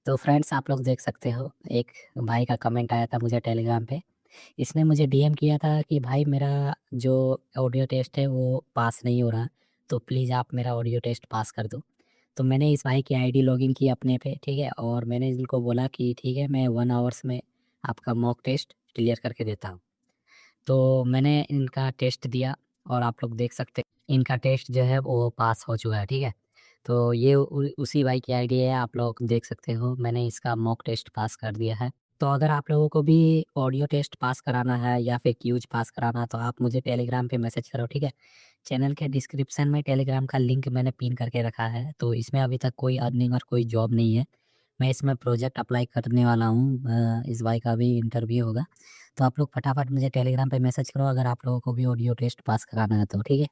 तो फ्रेंड्स आप लोग देख सकते हो, एक भाई का कमेंट आया था मुझे टेलीग्राम पे। इसने मुझे डीएम किया था कि भाई मेरा जो ऑडियो टेस्ट है वो पास नहीं हो रहा, तो प्लीज़ आप मेरा ऑडियो टेस्ट पास कर दो। तो मैंने इस भाई की आईडी लॉगिन की अपने पे, ठीक है? और मैंने इनको बोला कि ठीक है, मैं 1 आवर्स में आपका मॉक टेस्ट क्लियर करके देता हूँ। तो मैंने इनका टेस्ट दिया और आप लोग देख सकते हैं इनका टेस्ट जो है वो पास हो चुका है, ठीक है? तो ये उसी भाई की आईडी है, आप लोग देख सकते हो, मैंने इसका मॉक टेस्ट पास कर दिया है। तो अगर आप लोगों को भी ऑडियो टेस्ट पास कराना है या फिर क्यूज पास कराना है तो आप मुझे टेलीग्राम पे मैसेज करो, ठीक है? चैनल के डिस्क्रिप्शन में टेलीग्राम का लिंक मैंने पिन करके रखा है, तो इसमें अभी तक कोई अर्निंग और कोई जॉब नहीं है। मैं इसमें प्रोजेक्ट अप्लाई करने वाला हूँ, इस भाई का भी इंटरव्यू होगा। तो आप लोग फटाफट मुझे टेलीग्राम पे मैसेज करो अगर आप लोगों को भी ऑडियो टेस्ट पास कराना है तो, ठीक है?